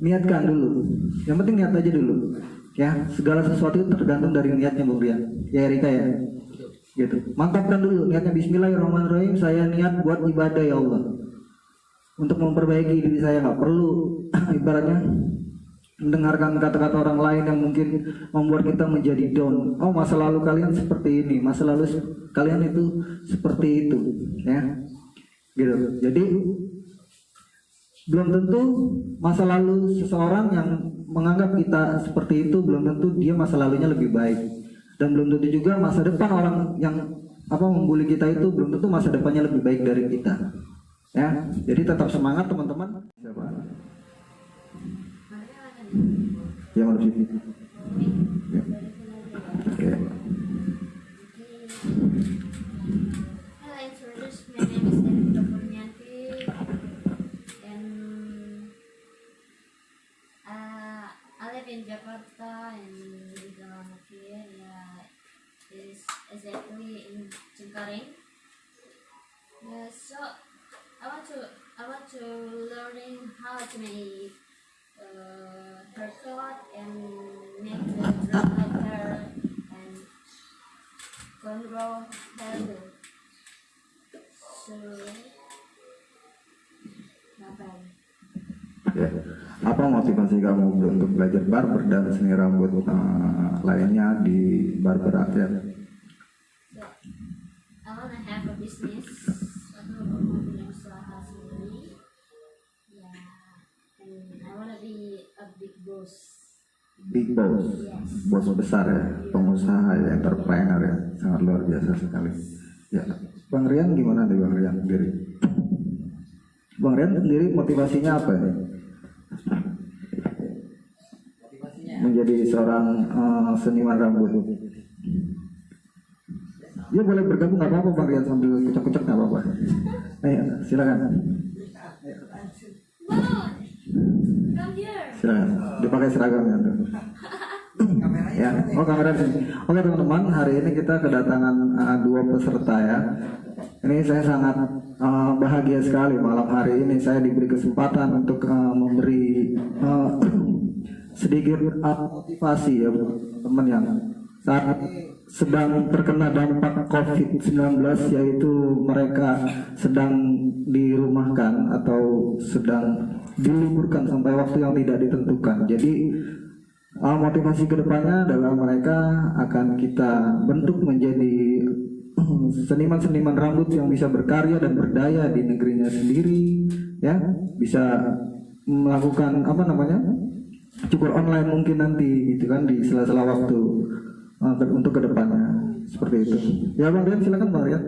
niatkan dulu. Yang penting niat aja dulu. Ya, segala sesuatu itu tergantung dari niatnya, Bung Rian. Ya Erika ya. Gitu. Mantapkan dulu niatnya. Bismillahirrahmanirrahim. Saya niat buat ibadah ya Allah. Untuk memperbaiki diri saya, nggak perlu ibaratnya mendengarkan kata-kata orang lain yang mungkin membuat kita menjadi down. Oh, masa lalu kalian seperti ini, masa lalu kalian itu seperti itu, ya. Gitu. Jadi belum tentu masa lalu seseorang yang menganggap kita seperti itu, belum tentu dia masa lalunya lebih baik, dan belum tentu juga masa depan orang yang membuli kita itu belum tentu masa depannya lebih baik dari kita, ya. Jadi tetap semangat teman-teman. Siapa? Yang mana sih? Ya. Oke. Hello, introduce my name is Erika Purnianti, and I live in Jakarta and di dalam here, it is exactly in Cengkareng. So I want to learning how to make haircut and make the dreadlock hair and cornrow hair. So, Ya. Apa motivasi kamu untuk belajar barber dan seni rambut lainnya di barber rakyat? So, I wanna have a business. Aku mau punya usaha sendiri. Yeah, and I wanna be a big boss. Big boss, Yes. bos besar ya, pengusaha ya, entrepreneur ya, sangat luar biasa sekali. Ya, Bang Rian gimana nih Bang Rian sendiri? Bang Rian sendiri motivasinya apa ya? Menjadi seorang seniman rambut. Ya boleh bergabung nggak apa-apa Bang Rian, sambil kucek-kucek nggak apa-apa. Ayo silakan. Come here. Silakan. Dipakai seragamnya tuh. Ya, kamera di sini. Oke teman-teman, hari ini kita kedatangan dua peserta ya. Ini saya sangat bahagia sekali malam hari ini saya diberi kesempatan untuk memberi sedikit motivasi ya buat teman yang saat sedang terkena dampak COVID-19, yaitu mereka sedang dirumahkan atau sedang diliburkan sampai waktu yang tidak ditentukan. Jadi motivasi kedepannya adalah mereka akan kita bentuk menjadi seniman-seniman rambut yang bisa berkarya dan berdaya di negerinya sendiri, ya, bisa melakukan cukur online mungkin nanti gitu kan di sela-sela waktu untuk kedepannya seperti itu. Ya Bang Rian, silakan Bang Rian.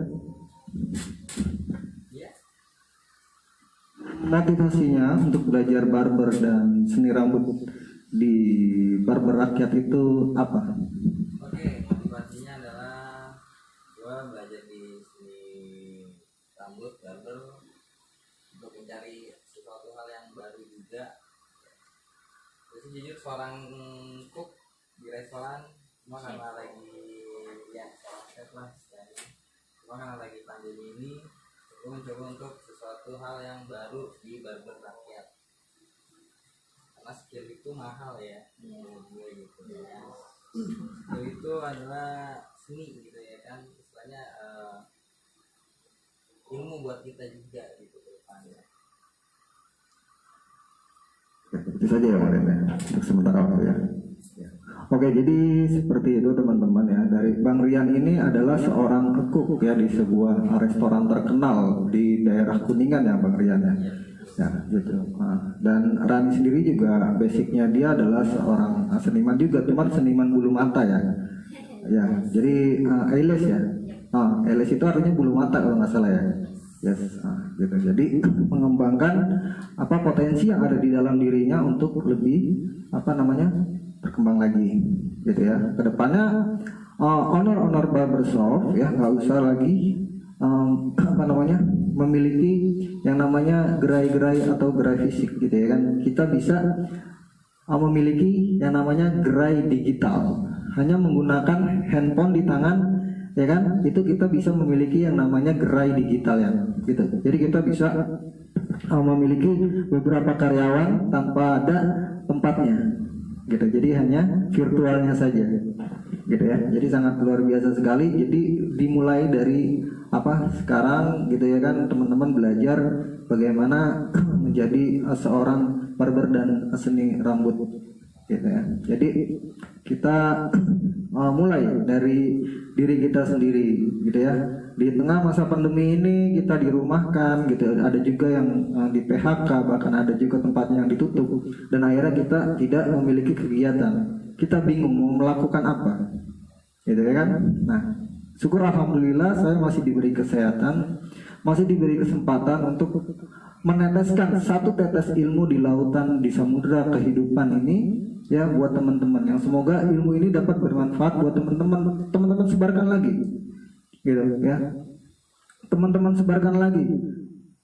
Motivasinya untuk belajar barber dan seni rambut di barber rakyat itu apa? Oke, motivasinya adalah gue belajar di seni rambut barber untuk mencari sesuatu hal yang baru juga. Terus jujur seorang cook di restoran, cuma karena lagi seorang chef lah istilahnya. Cuma karena lagi pandemi ini, gue mencoba untuk sesuatu hal yang baru di barber rakyat. Karena skill itu mahal ya, menurut gue gitu ya. Skill itu adalah seni gitu ya kan, istilahnya ilmu buat kita juga gitu ke depannya. Itu saja ya Bang Rian ya, untuk sementara waktu ya. Oke, jadi seperti itu teman-teman ya. Dari Bang Rian ini adalah seorang cook ya di sebuah restoran terkenal di daerah Kuningan ya Bang Rian ya. Ya gitu. Dan Rani sendiri juga basicnya dia adalah seorang seniman juga, cuman seniman bulu mata ya. Ya, jadi eyelash ya. Eyelash itu artinya bulu mata kalau nggak salah ya. Yes, gitu. Jadi mengembangkan potensi yang ada di dalam dirinya untuk lebih berkembang lagi, gitu ya. Kedepannya owner barbershop ya nggak usah lagi memiliki yang namanya gerai-gerai atau gerai fisik gitu ya kan. Kita bisa memiliki yang namanya gerai digital, hanya menggunakan handphone di tangan ya kan, itu kita bisa memiliki yang namanya gerai digital ya gitu. Jadi kita bisa memiliki beberapa karyawan tanpa ada tempatnya, gitu. Jadi hanya virtualnya saja, gitu ya. Jadi sangat luar biasa sekali. Jadi dimulai dari sekarang, gitu ya kan, teman-teman belajar bagaimana menjadi seorang barber dan seni rambut, gitu ya. Jadi kita mulai dari diri kita sendiri, gitu ya. Di tengah masa pandemi ini kita dirumahkan, gitu. Ada juga yang di PHK, bahkan ada juga tempatnya yang ditutup, dan akhirnya kita tidak memiliki kegiatan. Kita bingung mau melakukan apa, gitu ya kan. Nah, syukur alhamdulillah saya masih diberi kesehatan, masih diberi kesempatan untuk meneteskan satu tetes ilmu di lautan, di samudera kehidupan ini, ya, buat teman-teman. Yang semoga ilmu ini dapat bermanfaat buat teman-teman. Teman-teman sebarkan lagi, gitu ya. Teman-teman sebarkan lagi.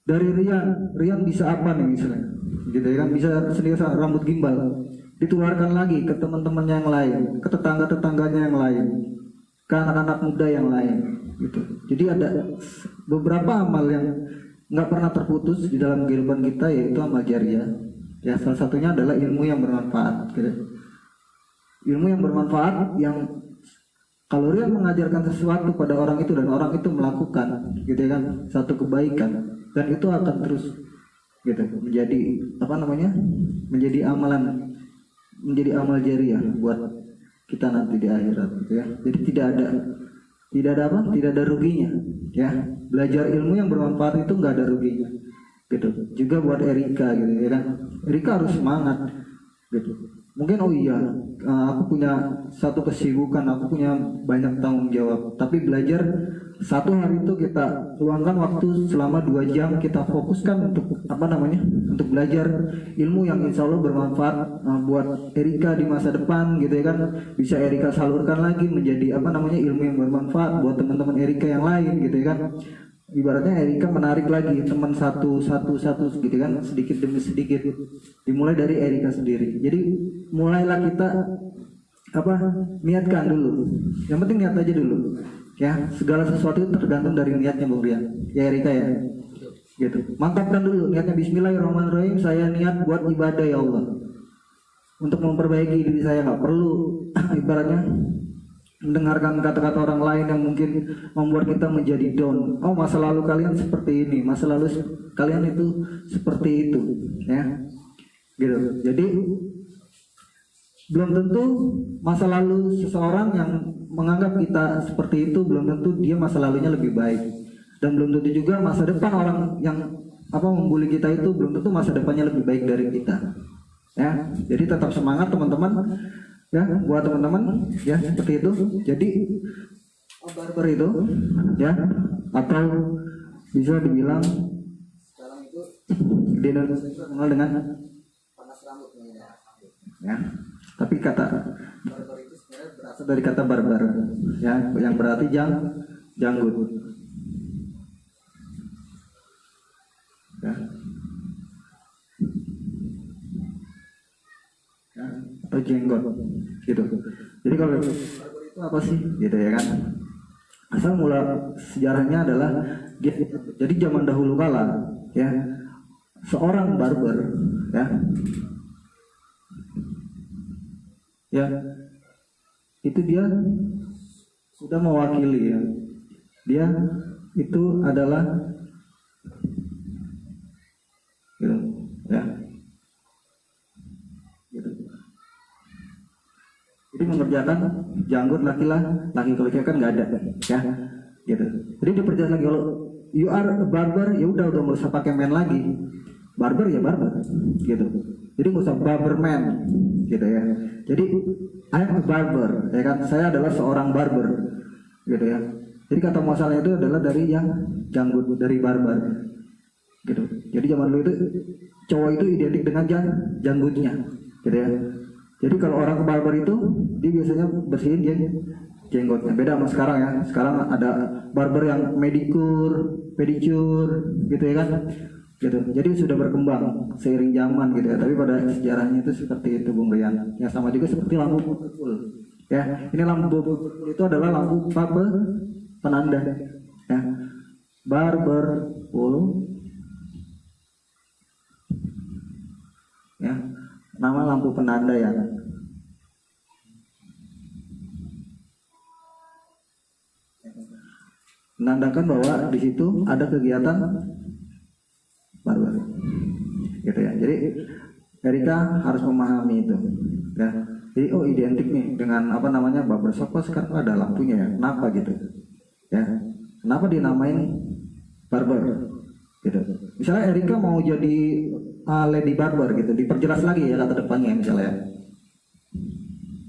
Dari Rian bisa apa nih misalnya, gitu ya kan, bisa sendiri rambut gimbal, ditularkan lagi ke teman-teman yang lain, ke tetangga-tetangganya yang lain, ke anak-anak muda yang lain, gitu. Jadi ada beberapa amal yang nggak pernah terputus di dalam kehidupan kita, yaitu amal jariah. Ya, salah satunya adalah ilmu yang bermanfaat, gitu. Ilmu yang bermanfaat yang kalau dia mengajarkan sesuatu pada orang itu dan orang itu melakukan, gitu ya kan, satu kebaikan, dan itu akan terus, gitu, menjadi menjadi amalan, menjadi amal jariah buat kita nanti di akhirat, gitu ya. Jadi tidak ada ruginya, ya. Belajar ilmu yang bermanfaat itu nggak ada ruginya, gitu. Juga buat Erika, gitu ya kan. Erika harus semangat, gitu. Mungkin aku punya satu kesibukan, aku punya banyak tanggung jawab, tapi belajar satu hari itu kita luangkan waktu selama 2 jam, kita fokuskan untuk untuk belajar ilmu yang insya Allah bermanfaat buat Erika di masa depan, gitu ya kan. Bisa Erika salurkan lagi menjadi ilmu yang bermanfaat buat teman-teman Erika yang lain, gitu ya kan. Ibaratnya Erika menarik lagi teman satu, gitu kan, sedikit demi sedikit. Dimulai dari Erika sendiri. Jadi mulailah kita niatkan dulu. Yang penting niat aja dulu. Ya, segala sesuatu itu tergantung dari niatnya, Bung Rian. Ya Erika ya. Gitu. Mantapkan dulu niatnya. Bismillahirrahmanirrahim. Saya niat buat ibadah ya Allah. Untuk memperbaiki diri saya, nggak perlu ibaratnya mendengarkan kata-kata orang lain yang mungkin membuat kita menjadi down. Oh, masa lalu kalian seperti ini, masa lalu kalian itu seperti itu, ya, gitu. Jadi belum tentu masa lalu seseorang yang menganggap kita seperti itu, belum tentu dia masa lalunya lebih baik, dan belum tentu juga masa depan orang yang membuli kita itu belum tentu masa depannya lebih baik dari kita, ya. Jadi tetap semangat teman-teman. Ya, buat teman-teman, ya, seperti itu. Jadi barber itu, ya, atau bisa dibilang sekarang itu di Indonesia terkenal dengan panas rambut, ya. Tapi kata barber itu sebenarnya berasal dari kata barbar, ya, yang berarti janggut, ya. Atau jenggot, gitu. Jadi kalau itu apa sih, gitu ya kan. Asal mula sejarahnya adalah jadi zaman dahulu kala, ya, seorang barber, ya, itu dia sudah mewakili, ya, dia itu adalah, gitu, ya. Jadi mengerjakan janggut laki kebanyakan nggak ada, ya, gitu. Jadi diperjelas lagi, kalau you are a barber, ya udah nggak usah pakai man lagi, barber ya barber, gitu. Jadi nggak usah barberman, gitu ya. Jadi I am a barber, ya kan, saya adalah seorang barber, gitu ya. Jadi kata muasalnya itu adalah dari yang janggut, dari barbar, gitu. Jadi zaman dulu itu cowok itu identik dengan janggutnya, gitu ya. Jadi kalau orang ke barber itu dia biasanya bersihin jenggotnya. Beda sama sekarang, ya. Sekarang ada barber yang pedicure, gitu ya kan. Gitu. Jadi sudah berkembang seiring zaman, gitu ya. Tapi pada sejarahnya itu seperti itu, Bung Rian. Ya, sama juga seperti lampu purpul. Ya, ini lampu purpul itu adalah lampu penanda, ya. Barber pole ya, nama lampu penanda ya. Menandakan bahwa di situ ada kegiatan barbar, gitu ya. Jadi Erika harus memahami itu, ya. Jadi oh identik nih dengan apa namanya barbershop, kok sekarang ada lampunya ya, kenapa gitu, ya? Kenapa dinamain barber, gitu. Misalnya Erika mau jadi lady barber gitu, diperjelas lagi ya kata depannya misalnya,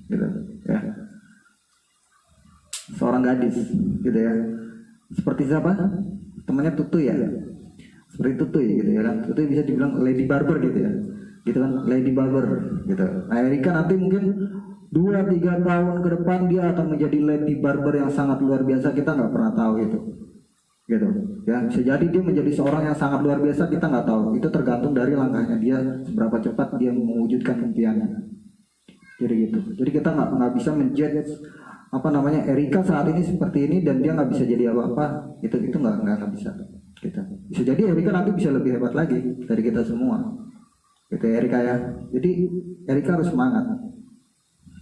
gitu, ya. Seorang gadis, gitu ya. Seperti siapa? Temannya Tutu ya. Seperti Tutu ya, gitu ya kan. Tutu bisa dibilang lady barber gitu ya. Gitu kan, lady barber gitu. Nah, Erika nanti mungkin 2-3 tahun ke depan dia akan menjadi lady barber yang sangat luar biasa, kita nggak pernah tahu itu. Gitu. Ya, bisa jadi dia menjadi seorang yang sangat luar biasa, kita nggak tahu. Itu tergantung dari langkahnya dia, seberapa cepat dia mewujudkan impiannya. Jadi gitu. Jadi kita nggak bisa menjudge apa namanya Erika saat ini seperti ini dan dia nggak bisa jadi apa-apa, itu nggak bisa kita. Bisa jadi Erika nanti bisa lebih hebat lagi dari kita semua, gitu ya Erika ya. Jadi Erika harus semangat,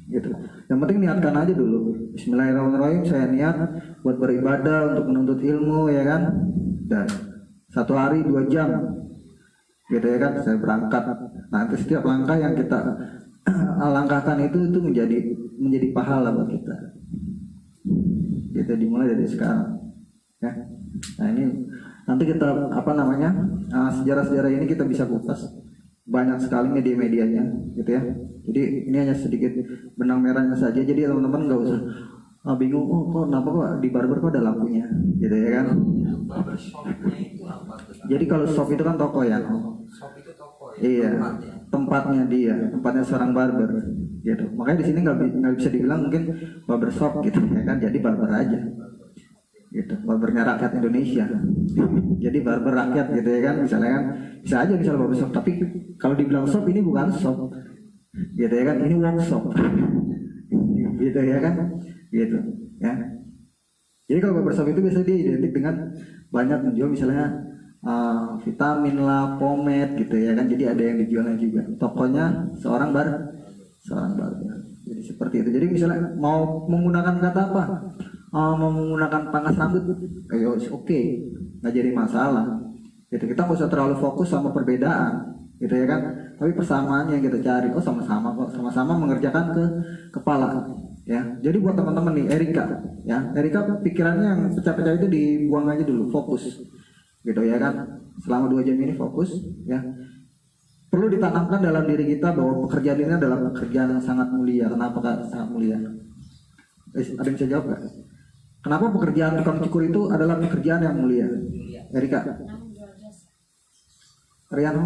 gitu. Yang penting niatkan aja dulu. Bismillahirrahmanirrahim, saya niat buat beribadah untuk menuntut ilmu ya kan, dan 1 hari 2 jam, gitu ya kan, saya berangkat. Nanti setiap langkah yang kita langkahkan itu menjadi pahala buat kita. Kita dimulai dari sekarang, ya. Nah ini nanti kita apa namanya sejarah-sejarah ini kita bisa kupas, banyak sekali media-medianya, gitu ya. Jadi ini hanya sedikit benang merahnya saja. Jadi teman-teman nggak usah bingung, oh kok kenapa kok di barber kok ada lampunya, gitu ya kan. Barbershopnya itu apa tuh? Jadi kalau shop itu kan toko ya. Shop itu toko ya? Iya, Tempatnya. tempatnya seorang barber, gitu. Makanya di sini nggak bisa dibilang mungkin barbershop gitu ya kan. Jadi barber aja, gitu. Barbernya rakyat Indonesia. Jadi barber rakyat gitu ya kan. Misalnya kan bisa aja misalnya barbershop. Tapi kalau dibilang shop ini bukan shop, gitu ya kan. Ini workshop, gitu ya kan. Gitu ya. Jadi kalau barbershop itu biasanya dia identik dengan banyak menjual misalnya vitamin lah, pomade gitu ya kan. Jadi ada yang dijualnya juga. Tokonya seorang barber. Jadi seperti itu. Jadi misalnya mau menggunakan kata apa? Mau menggunakan pangkas rambut, oke, nggak jadi masalah. Gitu. Kita nggak usah terlalu fokus sama perbedaan, gitu ya kan. Tapi persamaannya yang kita cari, oh sama-sama kok, sama-sama mengerjakan ke kepala. Ya, jadi buat teman-teman nih, Erika, ya, Erika pikirannya yang pecah-pecah itu dibuang aja dulu, fokus, gitu ya kan. Selama 2 jam ini fokus, ya. Perlu ditanamkan dalam diri kita bahwa pekerjaan ini adalah pekerjaan yang sangat mulia. Kenapa Kak sangat mulia? Ada yang bisa jawab nggak? Kenapa pekerjaan tukang cukur itu adalah pekerjaan yang mulia? Erika, Riano,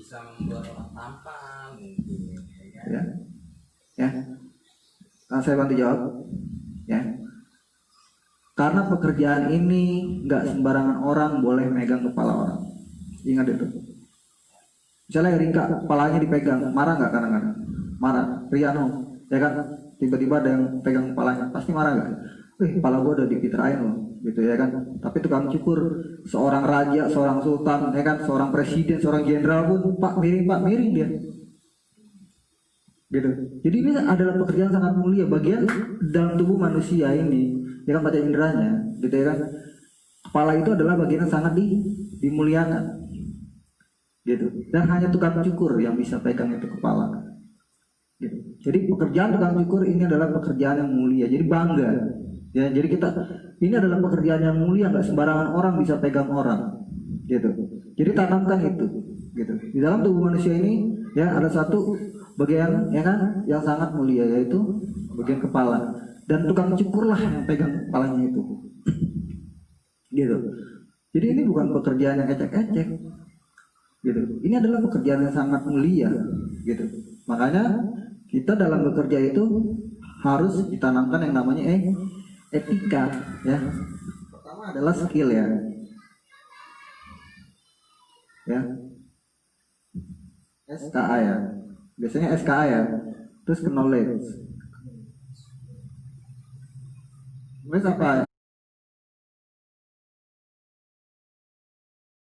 Bisa membuat orang tampan mungkin, ya, ya. Saya bantu jawab, ya. Karena pekerjaan ini nggak sembarangan orang boleh megang kepala orang. Ingat itu. Misalnya Erika, kepalanya dipegang, marah nggak kadang-kadang? Marah. Riano, ya kan? Tiba-tiba ada yang pegang kepalanya, pasti marah nggak? Kepala gua udah dipitrain loh, gitu ya kan? Tapi tukang cukur, seorang raja, seorang sultan, ya kan? Seorang presiden, seorang jenderal pun, pak miring dia. Gitu. Jadi ini adalah pekerjaan sangat mulia, bagian dalam tubuh manusia ini, ya kan, pada inderanya, gitu ya kan. Kepala itu adalah bagian yang sangat dimuliakan, gitu. Dan hanya tukang cukur yang bisa pegang itu kepala, gitu. Jadi pekerjaan tukang cukur ini adalah pekerjaan yang mulia, jadi bangga, ya. Jadi ini adalah pekerjaan yang mulia, nggak sembarangan orang bisa pegang orang, gitu. Jadi tanamkan itu, gitu. Di dalam tubuh manusia ini, ya, ada satu bagian, ya kan, yang sangat mulia, yaitu bagian kepala. Dan tukang cukurlah yang pegang kepalanya itu, gitu. Jadi ini bukan pekerjaan yang ecek-ecek, gitu. Ini adalah pekerjaan yang sangat mulia, gitu. Makanya kita dalam bekerja itu harus ditanamkan yang namanya etika, ya. Pertama adalah skill, ya. Ya. SKA ya. Biasanya SKA ya. Terus knowledge. Terus apa?